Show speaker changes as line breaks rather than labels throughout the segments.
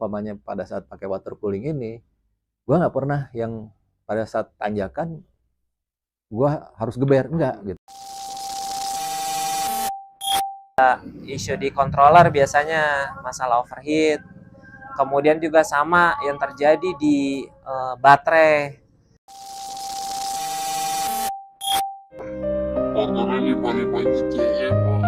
umpamanya pada saat pakai water cooling ini, gue nggak pernah yang pada saat tanjakan gue harus geber, enggak gitu.
Isu di controller biasanya masalah overheat. Kemudian juga sama yang terjadi di baterai.
Baterai 55 inci emang.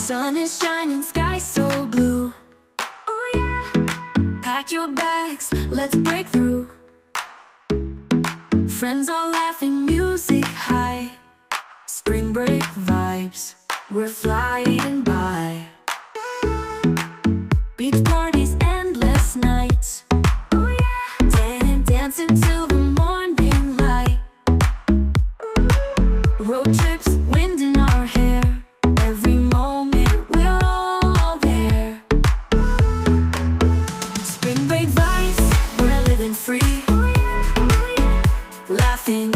Sun is shining, sky so blue. Oh yeah. Pack your bags, let's break through. Friends are laughing, music high. Spring break vibes, we're flying by. Beach parties, endless nights. Oh yeah. Dancing till the morning light. Road trips, wind in our hair. Every moment we're all there. Spring break vibes, we're living free. Oh yeah, oh yeah. Laughing,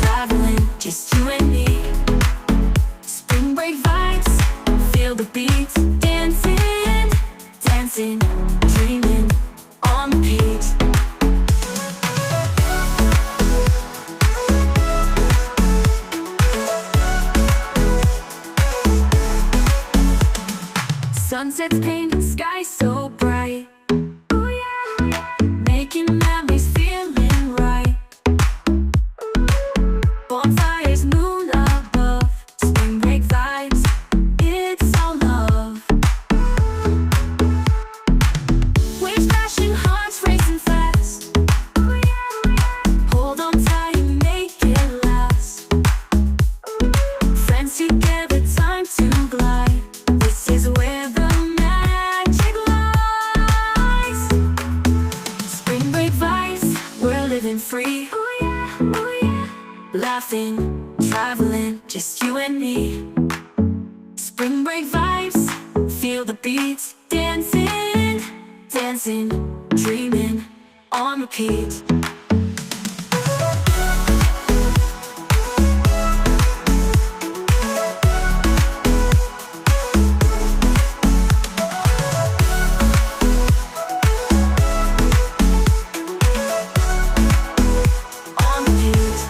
traveling, just you and me. Spring break vibes, feel the beats. Dancing, dancing, dreaming on repeat. Sunsets painting sky so bright. Oh yeah, making memories, feeling right. Bonfires, moon above. Spring break vibes, it's all love. Waves crashing, hearts racing fast. Oh yeah, hold on tight and make it last. Friends together, time to glide. This is where the magic lies. Spring break vibes, we're living free. Oh yeah, oh yeah. Laughing, traveling, just you and me. Spring break vibes, feel the beats. Dancing, dancing, dreaming on repeat. On repeat.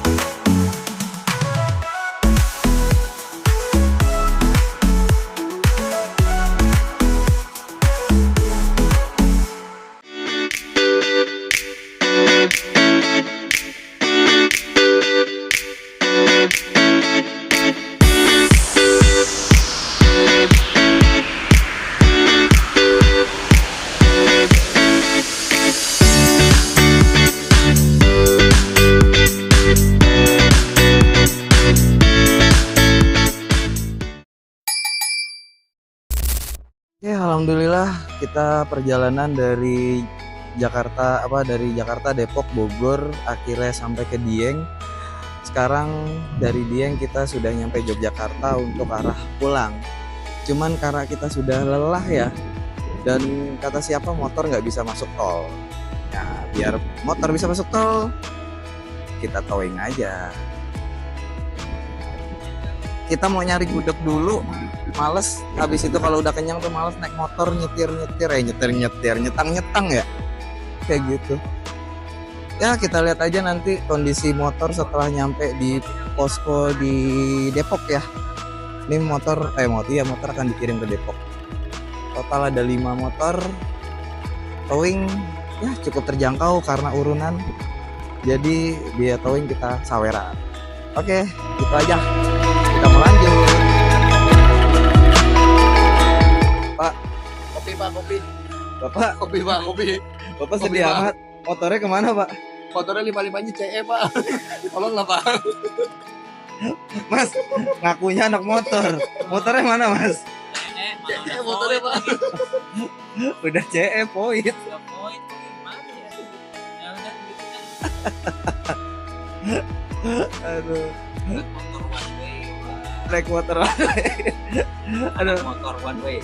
Ya, alhamdulillah kita perjalanan dari Jakarta, Depok, Bogor, akhirnya sampai ke Dieng. Sekarang dari Dieng kita sudah nyampe Yogyakarta untuk arah pulang. Cuman karena kita sudah lelah ya, dan kata siapa motor nggak bisa masuk tol. Ya, biar motor bisa masuk tol, kita towing aja. Kita mau nyari gudeg dulu, males. Habis itu kalau udah kenyang tuh males naik motor nyetir nyetang ya, kayak gitu. Ya kita lihat aja nanti kondisi motor setelah nyampe di posko di Depok ya. Ini motor akan dikirim ke Depok. Total ada 5 motor, towing ya cukup terjangkau karena urunan. Jadi biaya towing kita saweran. Oke, gitu aja. Kita mau lanjut. Pak,
Kopi Pak, kopi.
Bapak,
Kopi Pak, kopi.
Bapak
Kopi,
sedih
Pak.
amat. Motornya kemana Pak?
Motornya 55-nya CE Pak. Tolonglah Pak.
Mas, ngakunya anak motor. Motornya mana Mas?
CE motornya Pak.
Udah CE poin. Aduh,
Motor one way,
naik motor. Aduh,
motor one way.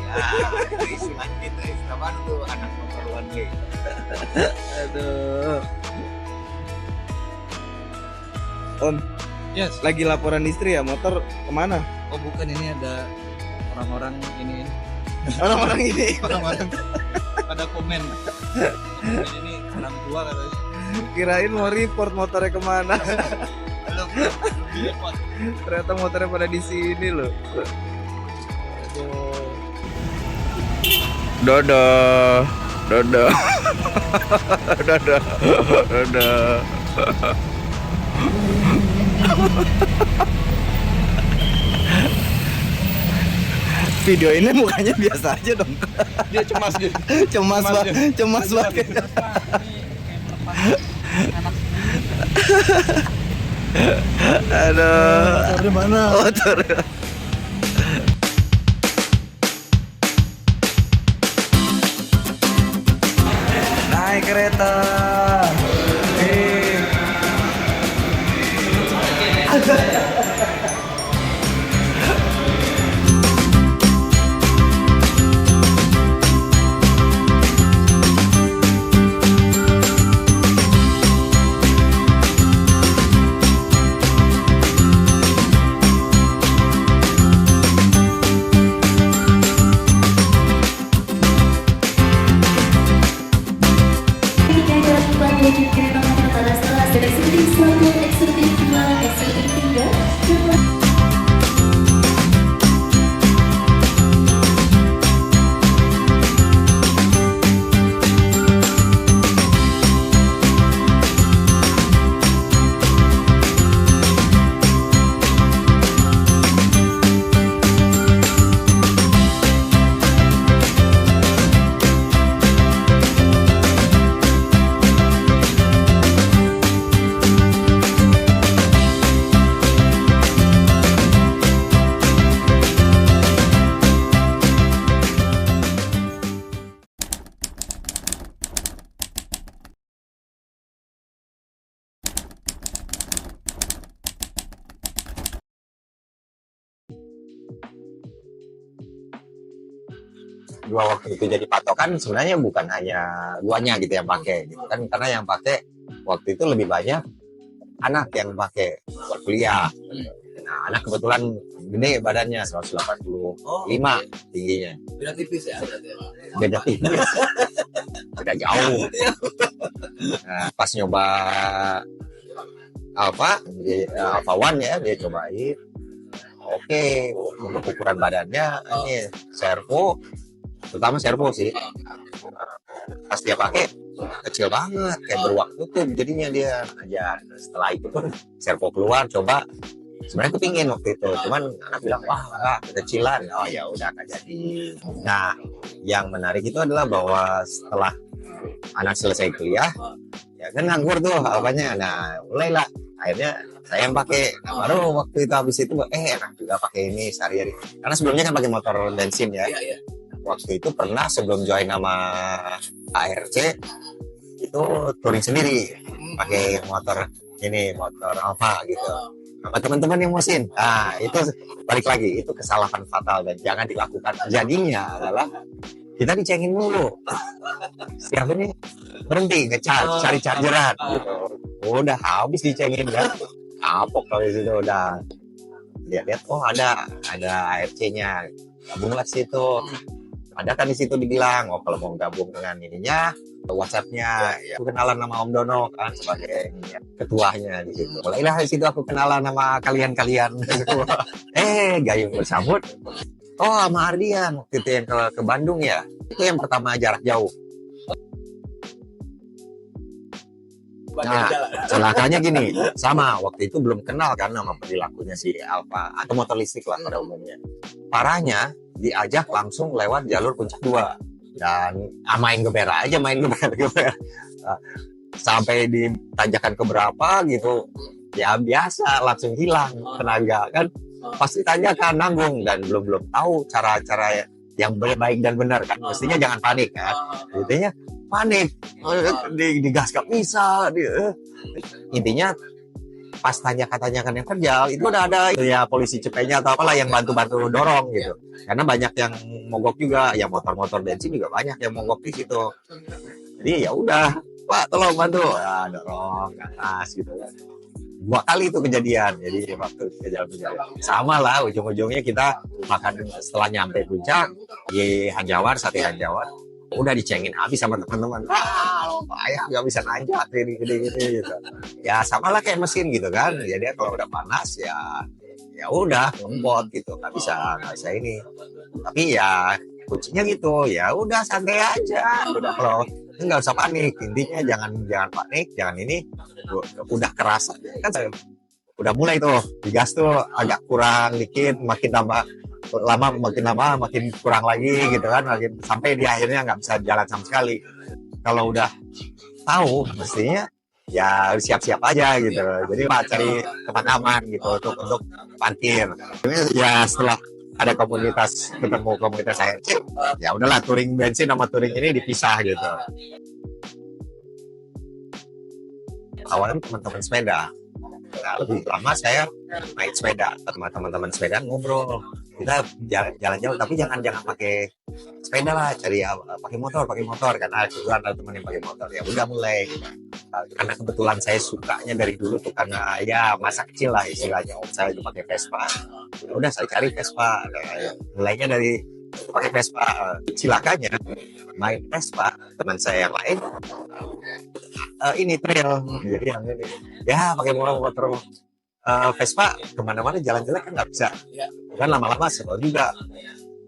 Itu istilah kita, istilah baru tuh anak motor one way.
aduh. Om,
Yes.
lagi laporan istri ya, motor kemana?
Oh bukan, ini ada orang-orang ini
Orang-orang ini.
orang-orang pada komen. Komen ini orang tua katanya.
Kirain mau report motornya kemana.
Belum direpot.
Ternyata motornya pada di sini loh. Aduh. Dadah. Dadah. Dadah. Dadah. Video ini mukanya biasa aja dong.
Dia cemas dia.
Cemas banget. Cemas banget. Aduh. Motornya mana? Motor. Naik kereta.
Ketika jalan pulang menuju kereta api pada setelah eksekutif 1, eksekutif 2, eksekutif 3,
dua waktu itu jadi patokan sebenarnya bukan hanya duanya gitu yang pakai gitu kan, karena yang pakai waktu itu lebih banyak anak yang pakai buat kuliah. Nah, anak kebetulan gede badannya 185 tingginya.
Beda tipis ya.
Beda tipis. Beda jauh. Nah, pas nyoba Alpha One ya, dia cobain. Oke, untuk ukuran badannya ini servo, terutama servo sih. Pas dia pakai kecil banget, kayak beruang tutup jadinya dia aja. Setelah itu pun servo keluar, coba. Sebenarnya kepingin waktu itu, cuman anak bilang wah kekecilan. Oh ya udah nggak jadi. Nah, yang menarik itu adalah bahwa setelah anak selesai kuliah, ya kan nganggur tuh apanya. Nah, mulailah akhirnya saya yang pakai. Nah, baru waktu itu habis itu enak juga pakai ini sehari-hari. Karena sebelumnya kan pakai motor bensin ya. waktu itu pernah sebelum join nama ARC itu touring sendiri pakai motor Alfa gitu sama teman-teman yang musim. Nah itu balik lagi, itu kesalahan fatal dan jangan dilakukan. Jadinya adalah kita dicengin mulu, setiap ini berhenti ngecas, cari chargeran gitu. Udah habis dicengin kan, kapok kalau itu udah lihat oh ada ARC-nya, gabunglah situ. Ada kan di situ dibilang, oh kalau mau gabung dengan ininya, WhatsApp-nya, ya, aku kenalan sama Om Dono kan sebagai ya, ketuanya di situ. Mulailah di situ aku kenalan sama kalian-kalian. Gayung bersambut. Oh sama Ardian waktu itu yang ke Bandung ya. Itu yang pertama jarak jauh. Nah, celakanya gini, sama waktu itu belum kenal kan nama perilakunya si Alfa atau motor listrik lah pada umumnya. Parahnya diajak langsung lewat jalur puncak 2 dan main geber aja, main geber. Sampai di tanjakan keberapa gitu, ya biasa langsung hilang tenaga kan. Pasti tanjakan nanggung dan belum tahu cara-cara yang baik dan benar kan. Mestinya jangan panik kan. Intinya panik, digas gak bisa. Intinya pas tanjakan yang terjal itu udah ada ya polisi cepenya atau apalah yang bantu dorong gitu. Karena banyak yang mogok juga, ya motor-motor bensin juga banyak yang mogok di situ. Jadi ya udah, Pak tolong bantu, ya, dorong ke atas gitu kan. 2 kali itu kejadian, jadi waktu kejadian sama lah, ujung-ujungnya kita makan setelah nyampe puncak di sate Hanjawar, udah dicengin habis sama teman-teman. Ayah nggak bisa nanjak ini gitu. Ya sama lah kayak mesin gitu kan, jadi kalau udah panas ya udah ngempot gitu, nggak bisa ini. Tapi ya kuncinya gitu, ya udah santai aja, udah kalau nggak usah panik. Intinya jangan panik, jangan ini. Udah keras kan, saya udah mulai tuh digas tuh agak kurang dikit, makin lama makin kurang lagi gitu kan, makin sampai di akhirnya nggak bisa jalan sama sekali. Kalau udah tahu mestinya ya siap-siap aja gitu. Jadi Pak cari tempat aman gitu untuk parkir. Ya setelah ada ketemu komunitas ARC, ya udahlah touring bensin sama touring ini dipisah gitu. Awalnya teman-teman sepeda, nah, lebih lama saya naik sepeda sama teman-teman sepeda, ngobrol, kita jalan jauh tapi jangan pakai sepeda lah, cari pakai motor karena kebetulan ada teman yang pakai motor. Ya udah mulai karena kebetulan saya sukanya dari dulu tuh, karena ya masa kecil lah istilahnya, saya itu pakai Vespa. Ya udah saya cari Vespa, mulainya dari pakai Vespa. Cilakanya main Vespa teman saya yang lain ini trail, jadi yang ini ya pakai motor Vespa kemana-mana jalan-jalan kan nggak bisa kan, lama-lama sebel juga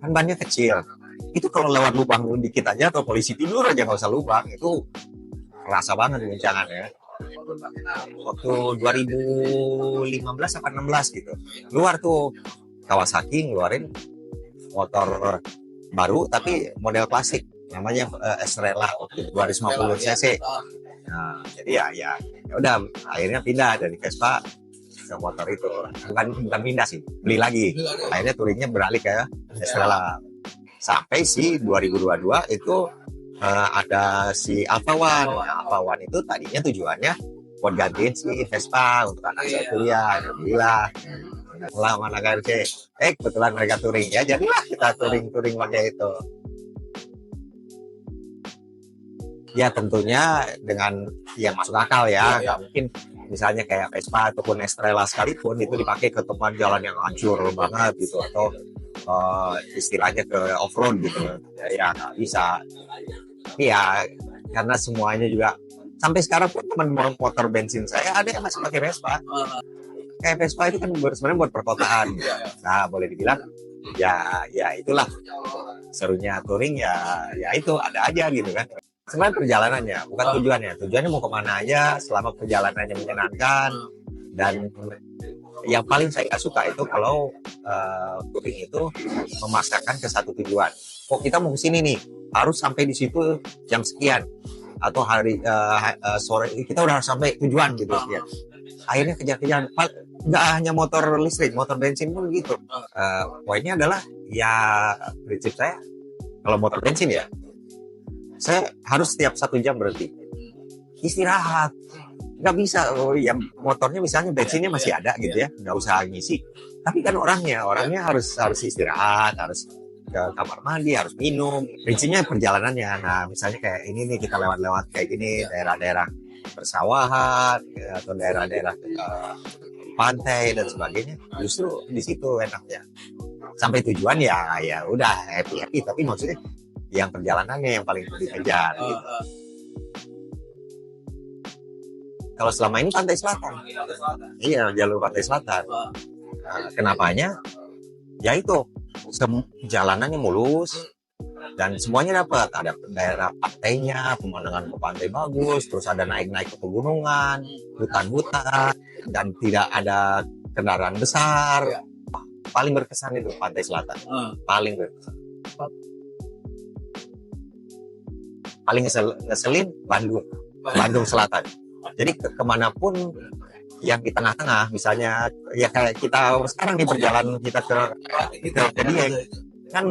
kan, bannya kecil. Itu kalau lewat lubang dikit aja atau polisi tidur aja, nggak usah lubang, itu kerasa banget guncangannya. Waktu 2015 atau 16 gitu, keluar tuh Kawasaki ngeluarin motor baru tapi model klasik, namanya Estrella 250 cc. Nah, jadi ya udah akhirnya pindah dari Vespa ke motor itu. Bukan pindah sih, beli lagi. Akhirnya touringnya beralih ke Estrella. Sampai si 2022 itu ada si Alfa One. Alfa One itu tadinya tujuannya buat gantiin si Vespa untuk anak saya kuliah. Alhamdulillah. Lama anak ARC, kebetulan mereka touring ya, jadilah kita touring pakai itu. Ya tentunya dengan yang masuk akal ya, nggak mungkin misalnya kayak Vespa ataupun Estrella sekalipun itu dipakai ke tempat jalan yang hancur banget gitu, atau istilahnya ke off-road gitu, ya nggak bisa. Tapi ya karena semuanya juga sampai sekarang pun teman motor bensin saya ada yang masih pakai Vespa. Kayak Vespa itu kan sebenarnya buat perkotaan. Nah, boleh dibilang ya itulah serunya touring, ya itu ada aja gitu kan. Sebenarnya perjalanannya, bukan tujuannya. Tujuannya mau kemana aja selama perjalanannya menyenangkan. Dan yang paling saya suka itu kalau touring itu memaksakan ke satu tujuan. Kok kita mau kesini nih, harus sampai di situ jam sekian, atau hari sore kita udah sampai tujuan gitu ya. Akhirnya kejar-kejar, nggak hanya motor listrik, motor bensin pun gitu. Poinnya adalah ya prinsip saya Kalau motor bensin ya, saya harus setiap 1 jam berhenti istirahat. Nggak bisa, yang motornya misalnya bensinnya masih ada gitu ya, nggak usah ngisi. Tapi kan orangnya harus istirahat, harus ke kamar mandi, harus minum. Bensinnya perjalanannya. Nah, misalnya kayak ini nih, kita lewat-lewat kayak gini, daerah-daerah persawahan atau daerah-daerah pantai dan sebagainya, justru di situ enaknya. Sampai tujuan ya udah happy, tapi maksudnya yang perjalanannya yang paling dikejar gitu. Kalau selama ini pantai selatan, iya jalur pantai selatan. Nah, kenapanya? Ya itu, jalanannya mulus dan semuanya dapat. Ada daerah pantainya, pemandangan ke pantai bagus, terus ada naik-naik ke pegunungan, hutan-hutan, dan tidak ada kendaraan besar. Paling berkesan itu pantai selatan, paling berkesan. Paling ngeselin Bandung Selatan. Jadi kemanapun yang di tengah-tengah, misalnya ya kayak kita sekarang di perjalanan kita ke Dieng, kan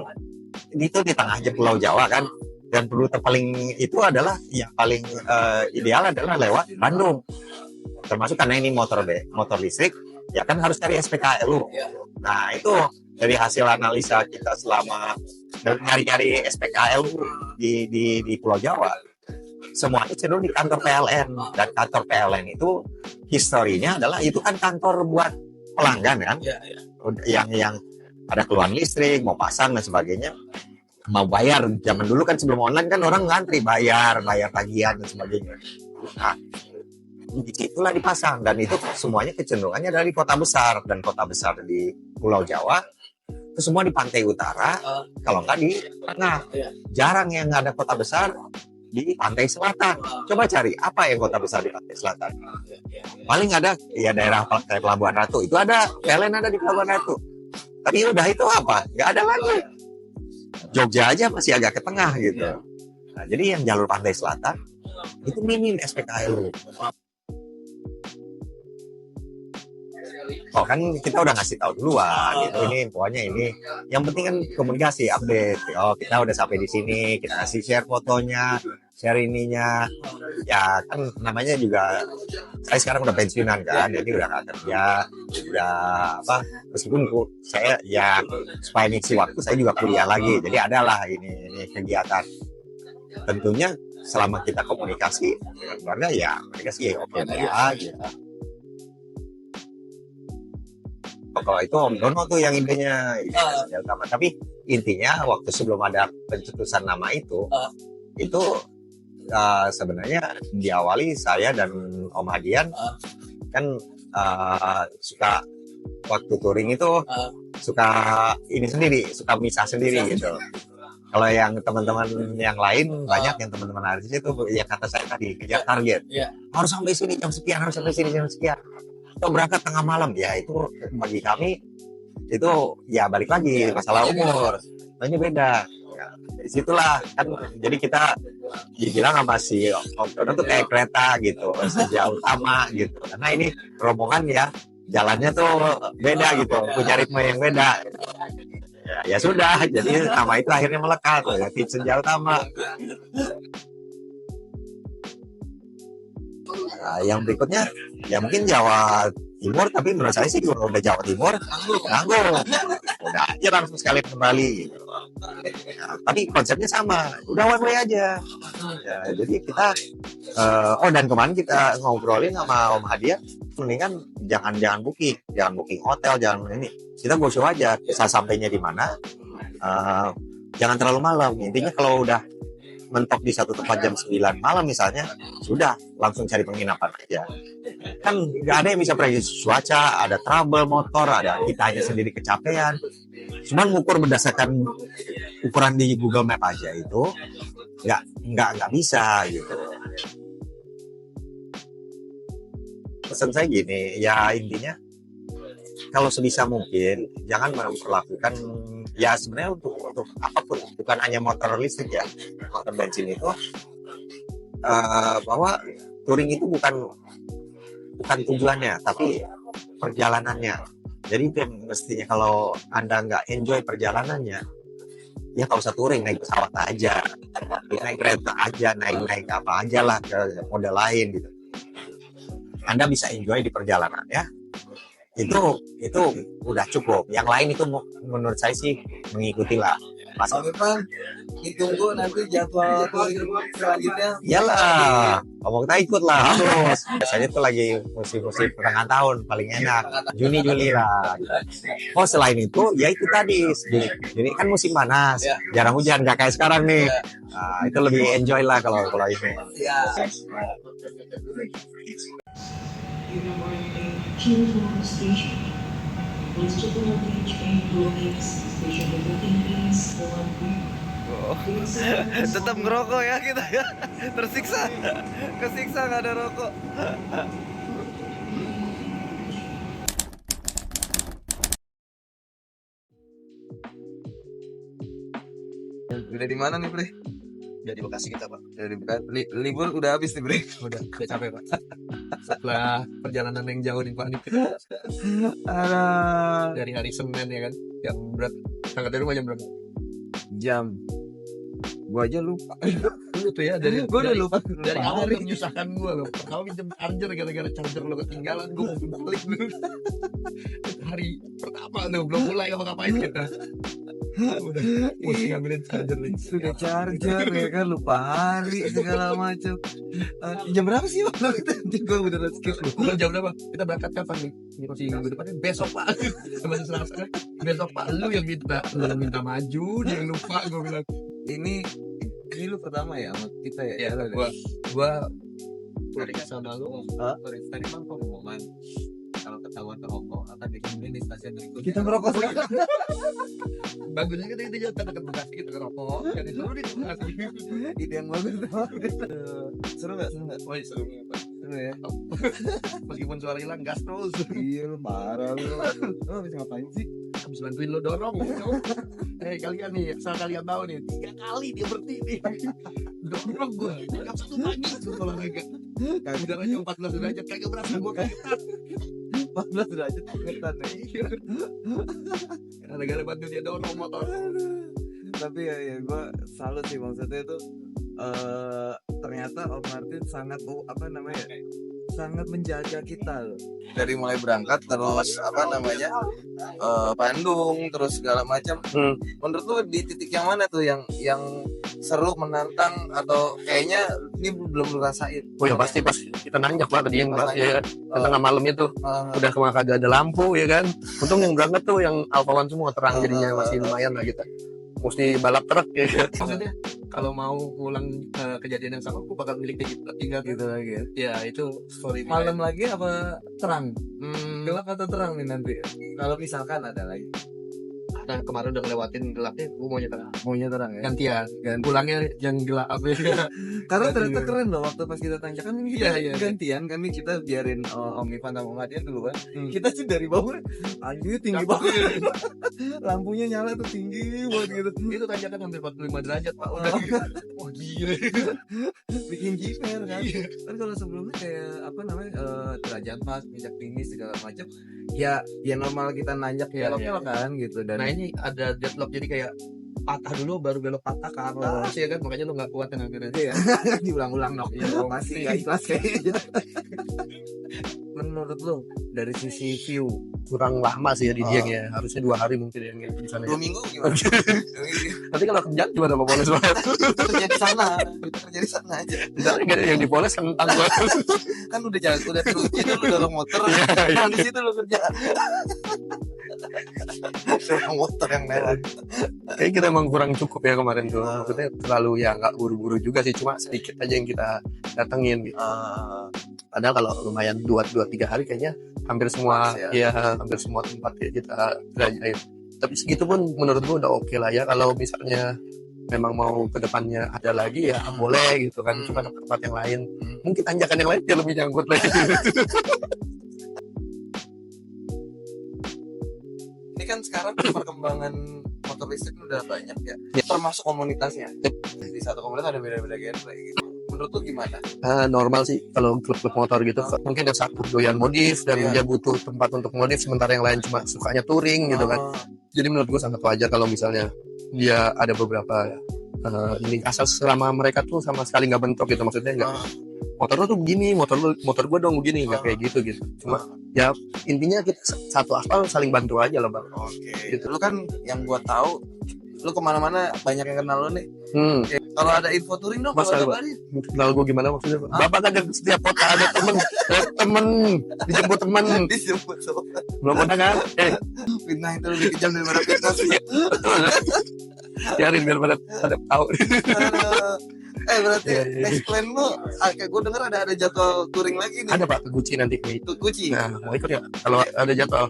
itu di tengah aja Pulau Jawa kan, dan rute paling itu adalah yang paling ideal adalah lewat Bandung. Termasuk karena ini motor listrik, ya kan harus cari SPKLU. Nah itu dari hasil analisa kita selama nyari-nyari SPKLU di Pulau Jawa, semuanya cenderung di kantor PLN. Dan kantor PLN itu historinya adalah itu kan kantor buat pelanggan kan, yang ada keluhan listrik, mau pasang dan sebagainya, mau bayar. Zaman dulu kan sebelum online kan orang ngantri bayar tagihan dan sebagainya. Nah, disitulah dipasang, dan itu semuanya kecenderungannya dari kota besar, dan kota besar di Pulau Jawa itu semua di pantai utara, kalau nggak di tengah. Jarang yang ada kota besar di pantai selatan. Coba cari apa yang kota besar di pantai selatan. Paling ada ya daerah kayak Pelabuhan Ratu, itu ada PLN ada di Pelabuhan Ratu. Tapi udah itu apa? Nggak ada lagi. Jogja aja masih agak ke tengah gitu. Nah, jadi yang jalur pantai selatan itu minim SPKLU. Oh kan kita udah ngasih tahu duluan gitu, ini pokoknya ini yang penting kan komunikasi, update. Oh kita udah sampai di sini, kita kasih share fotonya, share ininya. Ya kan namanya juga saya sekarang udah pensiunan kan, jadi udah nggak kerja, udah apa, meskipun saya ya supaya ngisi waktu saya juga kuliah lagi, jadi adalah ini kegiatan. Tentunya selama kita komunikasi dengan keluarga ya mereka sih oke ya gitu. Kalau itu Om Dono tuh yang idenya ya, utama. Tapi intinya waktu sebelum ada pencetusan nama itu sebenarnya diawali saya dan Om Hadian kan suka waktu touring itu suka ini sendiri, suka misah sendiri gitu. Kalau yang teman-teman yang lain banyak yang teman-teman artis itu yang kata saya tadi kejar target, harus sampai sini jam sekian, harus sampai sini jam sekian. Atau berangkat tengah malam, ya itu bagi kami itu ya balik lagi masalah umur, ini beda. Ya, disitulah kan, jadi kita dibilang sama si Om Dono tuh kayak kereta gitu, sejauh utama gitu. Karena ini rombongan ya jalannya tuh beda gitu, punya ritme yang beda. Ya sudah, jadi nama itu akhirnya melekat ya, tim senja utama. Nah, yang berikutnya ya mungkin Jawa Timur, tapi menurut saya sih kalau udah Jawa Timur nganggur, udah aja langsung sekali kembali gitu. Nah, tapi konsepnya sama, udah one way aja ya, jadi kita dan kemarin kita ngobrolin sama Om Hadian, mendingan jangan booking hotel, jangan ini, kita go show aja, bisa sampainya di mana, jangan terlalu malam. Intinya kalau udah mentok di satu tempat jam 9 malam misalnya, sudah langsung cari penginapan aja. Kan nggak ada yang bisa prediksi cuaca, ada trouble motor, ada kita aja sendiri kecapean. Cuman ngukur berdasarkan ukuran di Google Map aja itu nggak bisa gitu. Pesan saya gini, ya intinya kalau sebisa mungkin jangan memperlakukan, ya sebenarnya untuk apapun, bukan hanya motor listrik ya, motor bensin itu, bahwa touring itu bukan tujuannya, tapi perjalanannya. Jadi mestinya kalau Anda nggak enjoy perjalanannya, ya nggak usah touring, naik pesawat aja, ya, naik kereta aja, naik apa aja lah ke model lain gitu. Anda bisa enjoy di perjalanan ya. Itu udah cukup. Yang lain itu menurut saya sih mengikuti lah. Mas,
Om Ivan, ditunggu nanti jadwal touring selanjutnya.
iyalah, ngomong kita ikut lah harus. Biasanya tuh lagi musim-musim pertengahan tahun paling enak, Juni Juli lah. Oh selain itu ya itu tadi, Juni kan musim panas, jarang hujan nggak kayak sekarang nih. Nah, itu lebih enjoy lah kalau ini.
Ya.
Children Station. Once Chippewa Beach and Blowings Station departing please
Tetap ngerokok ya kita ya. Tersiksa. Kesiksa nggak ada rokok. Udah di mana nih, Bre?
Udah di Bekasi kita, Pak.
Udah di libur udah habis nih, Bre.
Udah capek, Pak. Setelah perjalanan yang jauh nih, Pak.
Alah.
Dari hari Senin ya kan. Yang berat. Berangkat dari rumah jam berapa?
Jam. Gua aja lupa.
Lu tuh ya dari
Gua udah lupa.
dari awal tuh menyusahkan gua loh. Kalau pinjam charger gara-gara charger lo ketinggalan, gua mau balik dulu. Hari pertama tuh belum mulai ngapa-ngapain kita. Udah mesti ngambilin charger nih.
Sudah charger ya kan, lupa hari segala macam. Jam berapa sih waktu kita? Gue udah skip lu.
Bukan jam berapa? Kita berangkat kapan nih? Ini masih minggu depan. Besok Pak. Masih Selasa kan? Besok Pak. Lu yang minta maju, dia yang lupa. Gue bilang.
Ini lu pertama ya sama kita ya?
Ya, gua dari sana lu. Tadi kan pengumuman. Kalau ketahuan ngerokok akan dikirim di stasiun berikutnya.
Kita merokok sekarang.
Bagusnya kita itu jatuh dekat Bekasi kita ngerokok. Jadi seru di Bekasi.
Ide yang bagus. Seru nggak?
Oh iya seru.
Seru ya.
Meskipun suara hilang gas terus.
Iya lu parah lu. Lu bisa ngapain sih?
Habis bantuin lo dorong. Kalian nih, asal kalian tahu nih, 3 kali dia berhenti nih. Dorong gue. Jam 1 pagi kalau enggak. Udaranya 14 derajat kagak berasa gue keringetan.
14 derajat keringetan ya.
Gara-gara bantu dia dorong motor.
Tapi ya gue salut sih, maksudnya itu ternyata Om Martin sangat sangat menjaga kita loh. Dari mulai berangkat terus Bandung terus segala macam. Menurut lu di titik yang mana tuh yang seru, menantang, atau kayaknya ini belum lu rasain?
Oh ya pasti pas kita nanjak Pak tadi yang ya tengah malam itu udah kagak ada lampu ya kan. Untung yang berangkat tuh yang Alfa One semua terang jadinya masih lumayan lah kita. Mesti balap truk ya kan. Maksudnya kalau mau ngulang kejadian yang sama aku bakal milik tinggal gitu lagi ya. Ya itu story
Malam lagi apa terang? Gelap atau terang nih nanti? Kalau misalkan ada lagi.
Nah kemarin udah ngelewatin gelapnya, gue maunya terang.
Maunya terang ya?
Gantian. Pulangnya yang gelap ya.
Karena ternyata keren loh waktu pas kita tanjakan ini kita
Iya.
gantian kan nih, kita biarin Om Ivan sama Om Adian dulu kan. Kita sih dari bawah anjir tinggi banget. Lampunya nyala tuh tinggi banget gitu.
Itu tanjakan hampir 45 derajat Pak. Udah. Wah gila.
Bikin jiper kan. Kan kalau sebelumnya kayak derajat pas, minyak tinggi segala macam. Ya normal kita nanjak belok-belok kan gitu. Dan
Nah ini ada deadlock jadi kayak patah dulu baru belok patah ke atas ya kan, makanya lu nggak kuat kan akhirnya.
Iya. Diulang-ulang dong. Masih nggak ikhlas kayaknya. Menurut lo dari sisi view
Kurang lama sih ya di Dieng ya, harusnya 2 hari mungkin yang di sana.
2 minggu gimana?
Nanti kalau kerjaan gimana Pak Poles banget?
Kerja di sana, kerja di sana aja.
Misalnya nggak ada yang di Poles kentang gua.
Kan udah jalan, udah teruji lu dorong motor. Kan di situ lu kerja. Dorong motor yang lewat.
Kayaknya kita emang kurang cukup ya kemarin tuh. Maksudnya terlalu ya nggak buru-buru juga sih, cuma sedikit aja yang kita datengin gitu. Padahal kalau lumayan 2-3 hari kayaknya hampir semua hampir semua tempat ya kita jelajahin. Tapi segitu pun menurut gua udah oke lah ya. Kalau misalnya memang mau ke depannya ada lagi ya boleh gitu kan, cuma tempat yang lain mungkin tanjakan yang lain dia lebih nyangkut lagi.
Ini kan sekarang perkembangan motor listrik udah banyak ya, termasuk komunitasnya. Di satu komunitas ada beda-beda genre gitu. Menurut lu gimana?
Normal sih kalau klub-klub motor gitu. Mungkin ada satu doyan modif dan dia butuh tempat untuk modif, sementara yang lain cuma sukanya touring gitu kan. Jadi menurut gue sangat wajar kalau misalnya dia ada beberapa ini asal selama mereka tuh sama sekali nggak bentrok gitu, maksudnya nggak motor lo tuh begini, motor gue dong begini, nggak kayak gitu. Cuma ya intinya kita satu aspal saling bantu aja lah bang.
Oke.
Gitu.
Lu kan yang gua tahu, lu kemana-mana banyak yang kenal lu nih. Kalau ada info touring dong,
Mas,
kalau
Pak.
kabarin.
Kenal gue gimana maksudnya? Pak? Bapak kan setiap kota ada temen dijemput temen,
Disebut so.
belum ada kan?
Fitnah itu lebih kejam daripada fitnah sih.
Biarin biar pada tahu.
Berarti
Iya.
next plan lu, kayak gue denger ada jadwal touring lagi nih.
Ada Pak ke Gucci nanti ke itu.
Tuh Gucci.
Nah, mau ikut ya? Kalau ada jadwal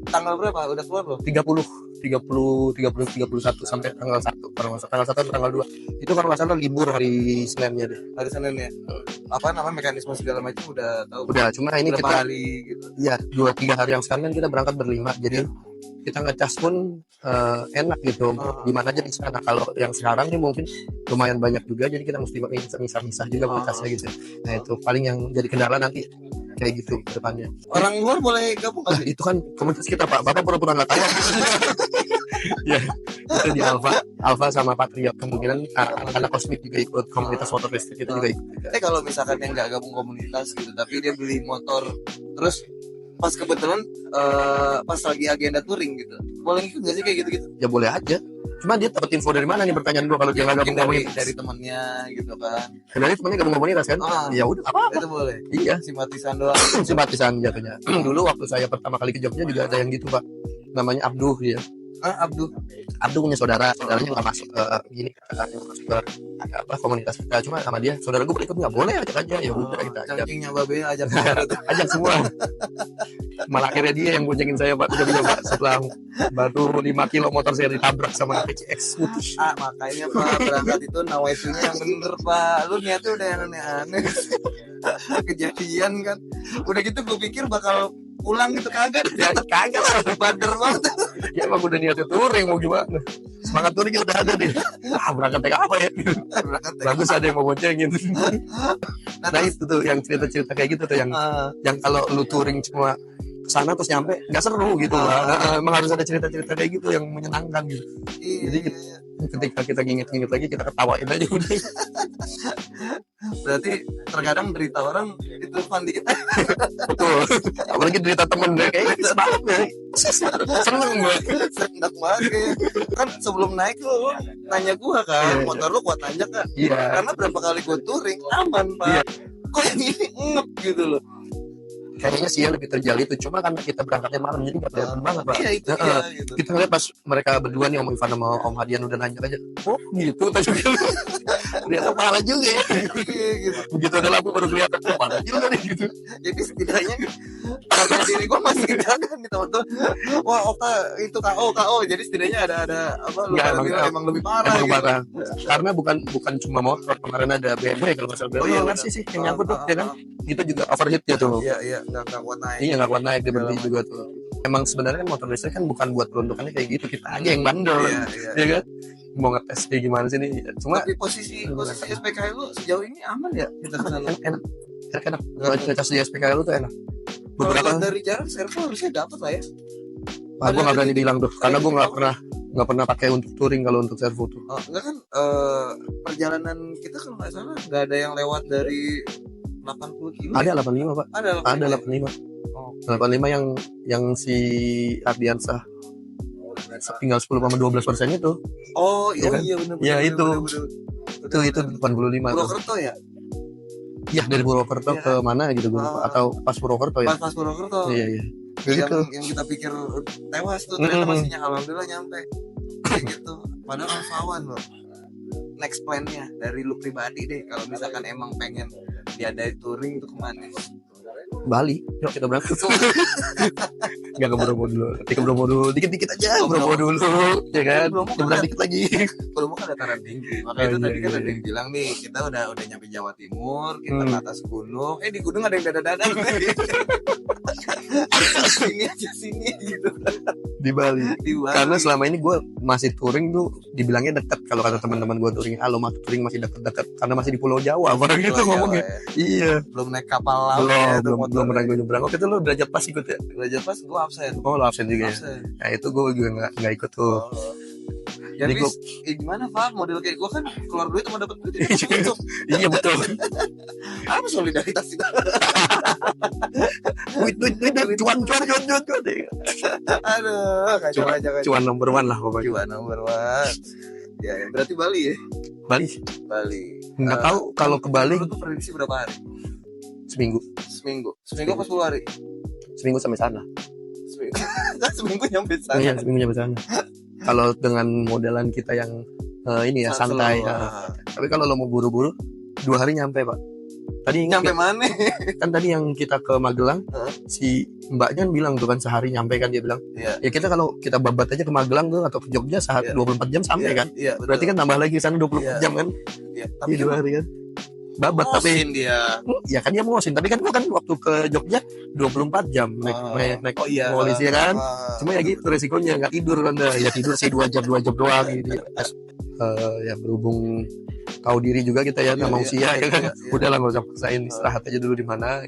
Tanggal berapa? Udah keluar loh.
30, 31 sampai tanggal 1. Kalau nggak salah tanggal 1 atau tanggal 2. Itu kalau nggak salah libur hari Seninnya deh.
Hari Senin ya. Apa namanya mekanisme segala macam udah tahu.
Udah, cuma ini
berapa
kita
hari gitu.
ya 2-3 hari yang sekarang kan kita berangkat berlima. Jadi kita ngecas pun enak gitu. Gimana aja di sana. Kalau yang sekarang nih mungkin lumayan banyak juga, jadi kita mesti misah-misah juga ngecasnya gitu. Nah, itu paling yang jadi kendala nanti kayak gitu ke depannya.
Orang luar boleh gabung
Nah,
nggak sih?
itu kan komunitas kita Pak. Bapak pura-pura nggak tahu. Ya, itu di Alfa sama Patriot. Kemungkinan anak-anak kosmik juga ikut, komunitas motor listrik kita juga ikut.
Kalau misalkan yang nggak gabung komunitas gitu, tapi dia beli motor, terus pas kebetulan pas lagi agenda touring gitu, boleh ikut nggak sih kayak gitu-gitu?
Ya boleh aja. Cuma dia dapat info dari mana nih, pertanyaan gua, kalau dia nggak gabung komunitas.
Dari temannya gitu kan.
Dari temannya gabung komunitas kan? Ya udah apa?
Itu boleh.
Iya,
Simpatisan doang.
simpatisan jatuhnya. Dulu waktu saya pertama kali ke Jogja juga ada yang gitu Pak. Namanya Abduh dia.
Abdul.
Abduh punya saudaranya nggak masuk ke gini, masuk ke apa komunitas kita. Cuma sama dia, saudara gue berikut nggak boleh, ajak aja. Ya udah kita ajak.
Cangkingnya babe ajak.
Ajak semua. Malah akhirnya dia yang boncengin saya Pak, coba setelah baru 5 kilo motor saya ditabrak sama PCX putih.
Makanya Pak berangkat itu nawaitunya yang bener Pak. Lu niatnya udah yang aneh-aneh. Kejadian kan. Udah gitu gue pikir bakal pulang gitu, kagak.
Ya kagak lah,
Bader banget.
ya emang udah niatnya touring, mau gimana? Semangat touringnya udah ada deh. Berangkat naik apa ya? Bagus ada yang mau boncengin. Nah itu tuh yang cerita-cerita kayak gitu tuh yang kalau lu touring cuma kesana terus nyampe nggak seru gitu lah. Emang harus ada cerita-cerita kayak gitu yang menyenangkan gitu. Jadi ketika kita nginget-nginget lagi, kita ketawain aja udah.
Berarti terkadang derita orang itu fun dikit.
Betul. Apalagi derita temen deh, kayak bisa banget deh. Seneng banget.
Senang banget kayaknya. Kan sebelum naik lu nanya gua kan, motor lu kuat nanjak kan?
Iya.
Karena berapa kali gua touring aman Pak.
Iya.
Kok yang ini ngep gitu loh.
Kayaknya sih ya lebih terjal itu, cuma karena kita berangkatnya malam jadi nggak kelihatan banget Pak.
Iya itu iya gitu.
Kita ngeliat pas mereka berdua nih, Om Ivan sama Om Hadian udah nanjak aja. Oh gitu, ternyata pala juga ya.
Iya gitu.
Begitu ada lampu baru kelihatan, oh pala juga nih gitu.
Jadi setidaknya harga diri gue masih kejaga nih teman-teman. Wah Okta itu KO. Jadi setidaknya ada apa lu
Nggak,
pada bilang emang lebih parah
Emang
gitu.
parah. Karena bukan cuma motor, kemarin ada BMW kalau nggak salah. BMW
iya,
Mercy sih yang nyangkut tuh, ya kan? Itu juga overheat ya tuh.
Iya nggak kuat naik.
Iya, nggak kuat naik, dia berhenti juga tuh. Emang sebenarnya kan motor listrik kan bukan buat peruntukannya kayak gitu, kita aja yang bandel,
Iya.
ya kan? Mau ngetes kayak gimana sih nih? Cuma
Tapi posisi SPK lu sejauh ini aman ya kita sana.
enak. Ngecas di SPK lu tuh enak.
Kalau
Beberapa
dari jarak servo harusnya dapat lah ya.
gue nggak berani bilang tuh, karena gue nggak pernah pakai untuk touring kalau untuk servo tuh.
Enggak kan perjalanan kita kalau nggak salah nggak ada yang lewat dari 80 kilo.
Ada 85 Pak. Ada 85.
Oh.
85 yang si Ardiansah tinggal 10 sama 12% itu.
Oh
Iya kan?
iya benar.
Ya, itu. Itu 85 tuh.
Purwokerto ya?
Iya, dari Purwokerto
Iya.
ke mana gitu gue lupa. Atau pas Purwokerto ya.
Pas Purwokerto.
Iya. Gitu.
Yang kita pikir tewas tuh ternyata masih alhamdulillah nyampe. Kayak gitu. Padahal alfawan loh. Next plan-nya dari lu pribadi deh, kalau misalkan emang pengen diadain touring itu kemana?
Bali, yuk kita berangkat. Enggak ke Bromo dulu. Nanti ke Bromo dulu, dikit-dikit aja Bromo dulu, ya kan?
Bromo
Nyebrang dikit lagi.
Bromo kan dataran tinggi. Makanya itu
iya,
tadi kan
iya.
ada yang bilang nih, kita udah nyampe Jawa Timur, kita ke atas gunung. Di gunung ada yang dada-dada. sini gitu.
Di Bali.
Di Bali.
Karena selama ini gue masih touring tuh dibilangnya dekat, kalau kata teman-teman gue touring, lo masih touring masih dekat karena masih di Pulau Jawa, barang gitu ngomongnya. Iya.
Belum naik kapal laut ya, itu motor.
belum pernah gue nyebrang. Waktu itu lo derajat pas ikut ya?
Derajat pas gue absen.
Oh lo absen juga ya?
Absen.
Nah itu gue juga nggak ikut tuh.
Oh. Ya
Jadi
bis, gimana Pak? Model kayak gue kan keluar duit sama dapat duit itu.
iya betul.
Apa solidaritas itu?
Duit, cuan.
Aduh, kacau aja kan.
Cuan number one lah pokoknya.
Cuan nomor one. Ya, berarti Bali ya?
Bali.
Bali.
Nggak tahu kalau ke Bali
Lu tuh prediksi berapa hari?
seminggu
Seminggu apa 10 hari?
sampai sana.
Seminggu. Seminggu nyampe sana.
Iya, seminggu sampai sana. Kalau dengan modelan kita yang ini ya santai. Tapi kalau lo mau buru-buru 2 hari nyampe Pak. Tadi
Nyampe mana?
kan tadi yang kita ke Magelang, si mbaknya bilang tuh kan sehari nyampe kan, dia bilang.
Iya.
Ya kita kalau kita babat aja ke Magelang tuh atau ke Jogja
Iya.
24 jam sampai kan.
Iya, betul.
Berarti kan tambah lagi ke sana 24
Iya.
jam kan.
Iya,
Iya 2 hari kan. Babat tapi
Mosin dia.
ya kan dia mosin, tapi kan gua kan waktu ke Jogja 24 jam naik
Oh iya.
polisi kan. Cuma ya gitu resikonya nggak tidur kan, ya tidur sih 2 jam doang gitu. Ya berhubung tahu diri juga kita ya, sama usia ya kan. Udah lah nggak usah paksain, istirahat aja dulu di mana.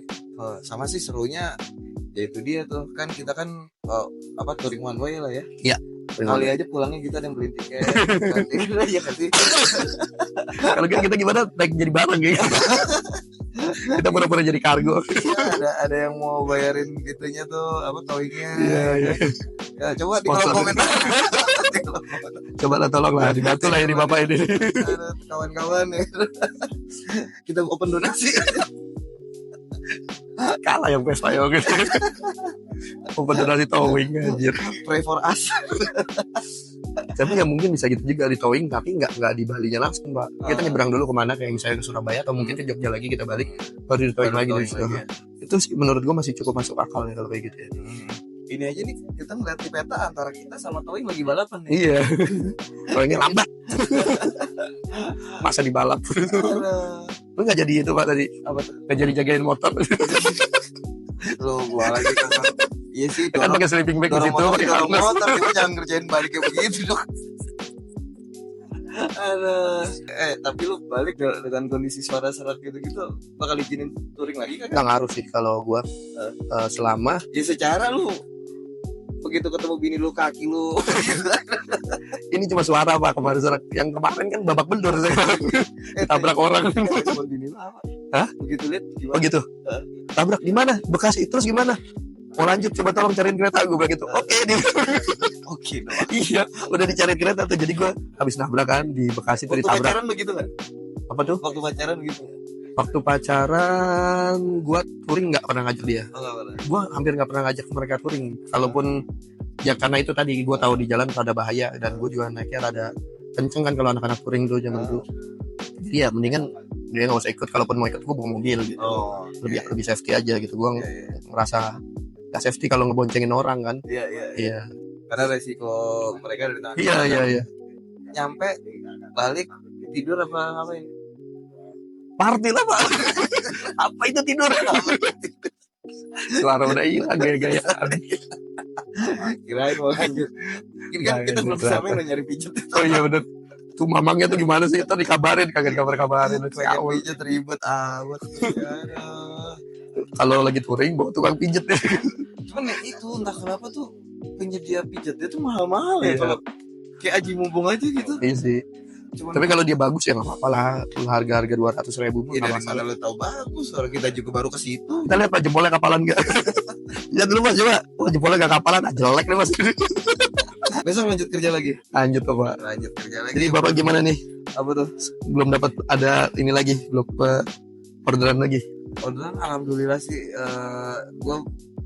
Sama sih serunya ya itu dia tuh kan kita kan touring one way lah ya.
Iya.
Kali aja pulangnya kita ada yang beli tiket. Iya kan sih.
Kalau kita gimana naik jadi barang gitu. Kita pura-pura jadi kargo.
Iya, ada yang mau bayarin itunya tuh towingnya.
Iya.
Ya, coba di
Sponsor.
kolom komentar.
Coba lah tolong lah, dibantu lah ini bapak ini.
Ada kawan-kawan ya. Kita open donasi.
Kalah yang Vespa ya gitu. Open donasi towing anjir.
Pray for us.
Tapi ya mungkin bisa gitu juga di towing, tapi nggak di Balinya langsung Pak. Kita nyebrang dulu kemana, kayak misalnya ke Surabaya atau mungkin ke Jogja lagi, kita balik baru di towing lagi dari situ. Itu sih menurut gua masih cukup masuk akal ya kalau kayak gitu ya.
Ini aja nih kita ngeliat di peta antara kita sama towing lagi balapan nih.
Iya. Kalau ini lambat. Masa dibalap. Lu nggak jadi itu Pak tadi?
Apa tuh?
Nggak jadi jagain motor.
Lu gua lagi kan. Iya sih,
Kan pakai sleeping bag di situ, pakai harness.
motor, cuma jangan ngerjain balik kayak begitu dong. Aduh. Tapi lu balik dengan kondisi suara serak gitu-gitu bakal izinin touring lagi kan?
Nggak ngaruh sih kalau gua selama
Ya secara lu begitu ketemu bini lu, kaki lu
ini cuma suara Pak, kemarin serak. Yang kemarin kan babak belur saya. Tabrak orang.
cuma bini lu apa?
Hah?
Begitu lihat
Oh
gimana?
gitu. Tabrak di mana? Bekasi. Terus gimana? Mau lanjut, coba tolong cariin kereta. Gue bilang gitu. Oke dia.
Oke dong.
Iya, udah dicariin kereta tuh. Jadi gue habis nabrak kan di Bekasi tuh
Waktu
ditabrak.
pacaran begitu nggak?
Apa tuh?
Waktu pacaran begitu?
Waktu pacaran gue touring nggak pernah ngajak dia.
Oh, nggak pernah.
Gue hampir nggak pernah ngajak mereka touring. Kalaupun ya karena itu tadi gue tahu di jalan ada bahaya dan gue juga naiknya rada kenceng kan kalau anak-anak touring tuh zaman dulu. Jadi ya mendingan dia nggak usah ikut. Kalaupun mau ikut gue bawa mobil gitu.
Oh,
Lebih safety aja gitu. Gue
iya.
ngerasa gak safety kalau ngeboncengin orang kan.
Iya.
Iya.
Karena resiko mereka dari tangan.
Iya.
Nyampe balik tidur apa ini?
Party lah Pak. Apa itu tidur? Suara udah hilang gaya-gayaan.
Kirain mau lanjut. Ini kan
Nggak,
kita belum
ternyata.
sampai udah nyari pijet.
Oh iya bener. Tuh mamangnya tuh gimana sih? Tadi dikabarin, kagak dikabarin.
Pengen pijet ribet amat. Aduh.
Kalau lagi touring bawa tukang pijet ya.
Cuman ya itu entah kenapa tuh penyedia pijetnya tuh mahal-mahal ya.
Iya.
Kalau kayak Aji Mumpung aja gitu.
Iya sih.
Cuman
Tapi kalau dia bagus ya nggak apa-apa lah. Harga 200.000
ya
nggak
dari
masalah.
mana lu tahu bagus? Orang kita juga baru ke situ.
Kita lihat Pak jempolnya kapalan nggak? Lihat dulu Mas coba. Wah jempolnya nggak kapalan, jelek nih Mas.
Besok lanjut kerja lagi.
Lanjut tuh Pak.
Lanjut kerja lagi.
Jadi Bapak gimana nih?
apa tuh?
Belum dapat ada ini lagi, belum orderan lagi.
Orderan alhamdulillah sih gue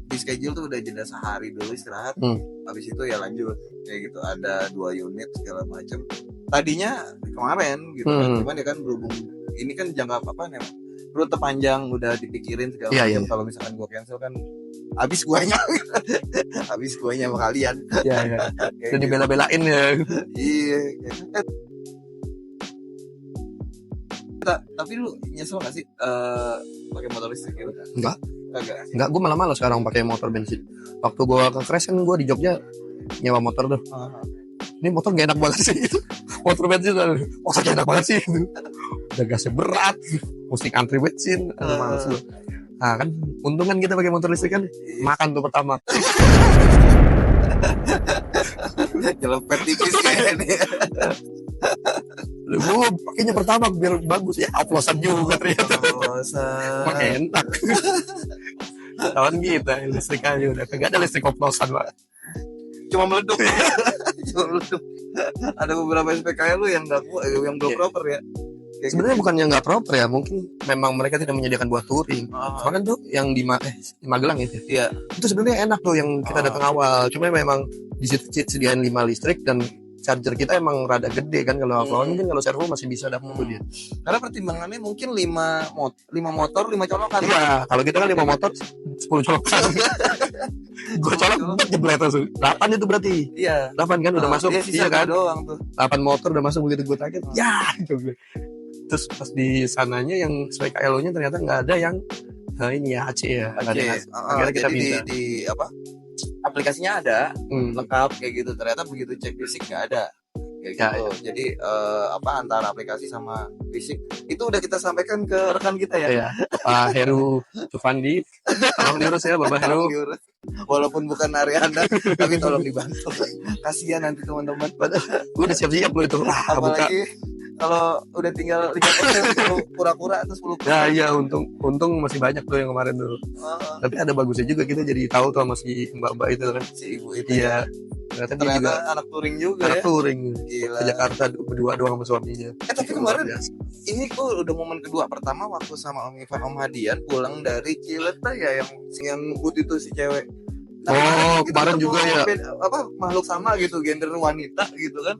di schedule tuh udah jeda sehari dulu istirahat. Habis itu ya lanjut kayak gitu, ada 2 unit segala macam. Tadinya kemarin gitu kan, cuman ya kan berhubung ini kan jangka apa nih, rute panjang udah dipikirin segala macam. Kalau misalkan gue cancel kan habis guanya habis guanya sama kalian.
Iya. Udah dibela-belain ya.
Iya. Tapi lu nyesel gak sih pakai motor listrik gitu?
Enggak,
Enggak,
gue malah malas sekarang pakai motor bensin. Waktu gue ke crash kan gue di Jogja nyewa motor tuh. Ini motor gak enak banget sih. Motor bensin, motor gak enak banget sih. Udah gasnya berat, mesti antri bensin, males lu. Nah kan, untung kan kita pakai motor listrik kan, makan tuh pertama.
Jelepet tipis kayaknya.
Gue pakainya pertama biar bagus ya, oplosan juga ternyata. Emang enak. Kawan kita listrik aja udah kagak ada listrik oplosan Pak.
Cuma meleduk. Cuma meleduk. Ada beberapa SPKL lu yang belum proper ya. Kayak
Sebenarnya bukan yang nggak proper ya, mungkin memang mereka tidak menyediakan buat touring. Bahkan tuh yang di Magelang itu.
Iya.
Itu sebenarnya enak tuh yang kita datang awal. Cuma memang di situ sediain 5 listrik dan charger kita emang rada gede kan. Kalau offroad mungkin kalau servo masih bisa dapat tuh dia.
Karena pertimbangannya mungkin 5 motor 5 colokan.
Iya, kalau kita kan 5 motor 10 colokan. Gue colok jeblet langsung. 8 itu berarti.
Iya.
8 kan udah masuk.
Iya kan doang tuh.
8 motor udah masuk begitu gue kaget. Ya, gitu gue. Terus pas di sananya yang spek LO-nya ternyata nggak ada yang ini ya AC ya. Nggak ada AC. Akhirnya kita
jadi
minta.
di apa? Aplikasinya ada lengkap kayak gitu. Ternyata begitu cek fisik nggak ada. Kayak
Ya,
gitu. Jadi antara aplikasi sama fisik itu udah kita sampaikan ke rekan kita ya.
Ya, Pak Heru Sufandi, tolong diurus ya Bapak Heru.
Walaupun bukan area Anda, tapi tolong dibantu. Kasihan nanti teman-teman.
Gue udah siap-siap lo itu. Buka.
Apalagi kalau udah tinggal 5% pura-pura atau 10%.
Ya iya untung masih banyak tuh yang kemarin tuh. Tapi ada bagusnya juga kita jadi tahu tuh sama si mbak-mbak itu kan.
Si ibu itu.
Iya. Ternyata dia juga
anak touring juga
anak
ya.
touring.
Gila.
Ke Jakarta berdua doang sama suaminya.
Tapi kemarin ini kok udah momen kedua. Pertama waktu sama Om Ivan Om Hadian pulang dari Cileta ya yang ngebut itu si cewek.
Oh,
kita
kemarin
ketemu
juga ya.
Makhluk sama gitu, gender wanita gitu kan.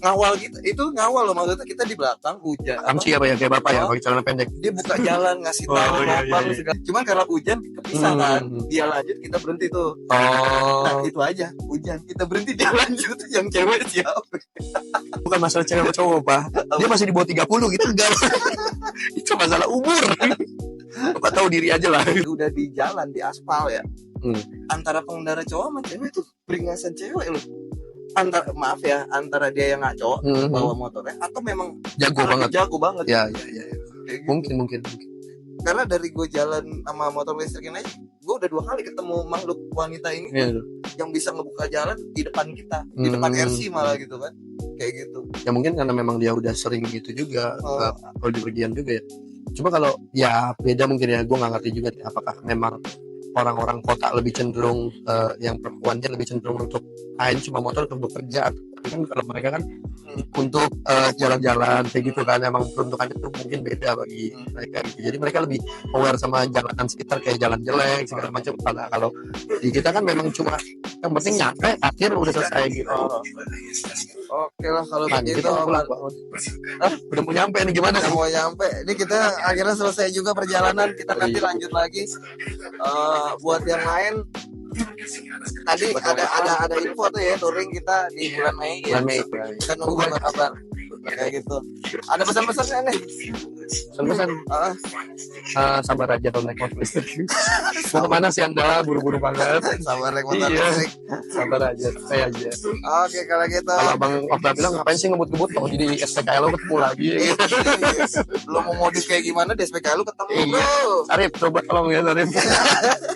Ngawal kita, itu ngawal loh, maksudnya kita di belakang hujan.
Kamsi apa ya kayak bapak ya pakai celana pendek.
Dia buka jalan ngasih tahu
iya,
apa
iya.
segala. Cuman karena hujan kepisah kan. Dia lanjut kita berhenti tuh. Nah,
Oh,
itu aja, hujan. Kita berhenti dia lanjut, yang cewek siapa?
bukan masalah cewek atau cowok, Pak. Dia masih di bawah 30 kita enggak. Itu masalah umur. Bapak tahu diri aja lah.
Udah di jalan di aspal ya.
Hmm.
Antara pengendara cowok sama cewek tuh beringasan cewek loh. Antara dia yang ngaco bawa motornya atau memang
Jago banget.
jago banget.
Ya.
Kayak gitu.
Mungkin.
Karena dari gue jalan sama motor listrik ini aja, gue udah 2 kali ketemu makhluk wanita ini
Iya.
yang bisa ngebuka jalan di depan kita, di depan RC malah gitu kan, kayak gitu.
Ya mungkin karena memang dia udah sering gitu juga kalau di pergian juga ya. Cuma kalau ya beda mungkin ya, gue nggak ngerti juga nih, apakah memang orang-orang kota lebih cenderung yang perempuannya lebih cenderung untuk main cuma motor untuk bekerja. Kan kalau mereka kan untuk jalan-jalan kayak gitu kan, emang peruntukannya tuh mungkin beda bagi mereka gitu. Jadi mereka lebih aware sama jalanan sekitar kayak jalan jelek segala macam. Kalau di kita kan memang cuma yang penting nyampe akhir udah selesai gitu.
Oke lah kalau
Nah,
begitu.
kita udah mau nyampe nih gimana?
Udah mau nyampe. Ini kita akhirnya selesai juga perjalanan. Kita nanti lanjut lagi. Buat yang lain, tadi ada info tuh ya, touring kita di bulan Mei ya.
Bulan Mei.
Kita nunggu kabar kayak gitu. Ada pesan-pesannya nih?
Pesan sabar aja kalau naik motor listrik. Mau kemana sih Anda? Buru-buru banget.
Sabar naik motor
Iya.
listrik.
Sabar aja, saya aja.
Oke kalau gitu.
Kalau Bang Okta bilang ngapain sih ngebut-ngebut kalau jadi SPKL lo ketemu lagi.
Lo mau modus kayak gimana di SPK lu ketemu
Iya.
bro.
Sarip, coba tolong ya Sarip.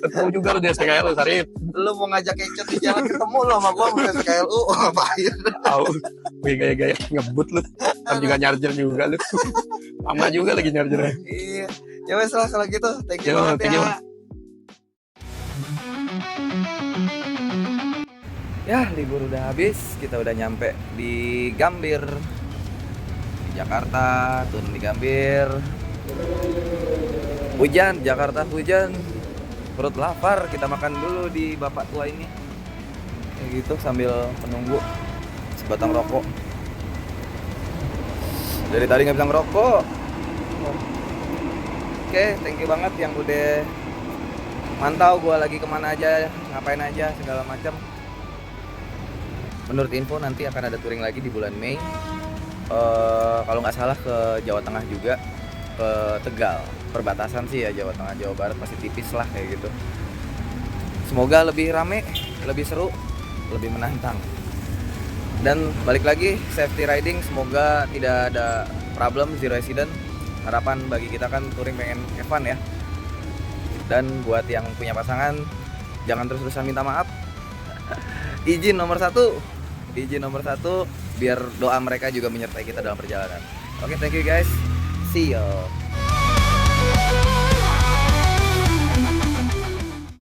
Ketemu juga lo di SPKL lo Sarip.
Lu mau ngajak kecot di jalan ketemu lo sama gua mau SPKLU ngapain?
Tahu, gaya-gaya ngebut lu. Kan juga nyarjer juga lu. Lama juga lagi nyarjernya.
Iya. Ya wes lah kalau gitu. Thank you
Yo,
banget
thank you.
ya.
Ya, libur udah habis, kita udah nyampe di Gambir, di Jakarta, turun di Gambir. Hujan, Jakarta hujan, perut lapar, kita makan dulu di bapak tua ini. Kayak gitu sambil menunggu sebatang rokok. Dari tadi nggak bisa ngerokok. Oke, thank you banget yang udah mantau gua lagi kemana aja, ngapain aja, segala macam. Menurut info nanti akan ada touring lagi di bulan Mei. Kalau nggak salah ke Jawa Tengah juga, ke Tegal. Perbatasan sih ya, Jawa Tengah Jawa Barat masih tipis lah kayak gitu. Semoga lebih rame, lebih seru, lebih menantang. Dan balik lagi safety riding, semoga tidak ada problem, zero accident. Harapan bagi kita kan touring pengen have fun ya. Dan buat yang punya pasangan, jangan terus-terusan minta maaf. Izin nomor 1, DJ nomor 1 biar doa mereka juga menyertai kita dalam perjalanan. Oke, thank you guys. See you.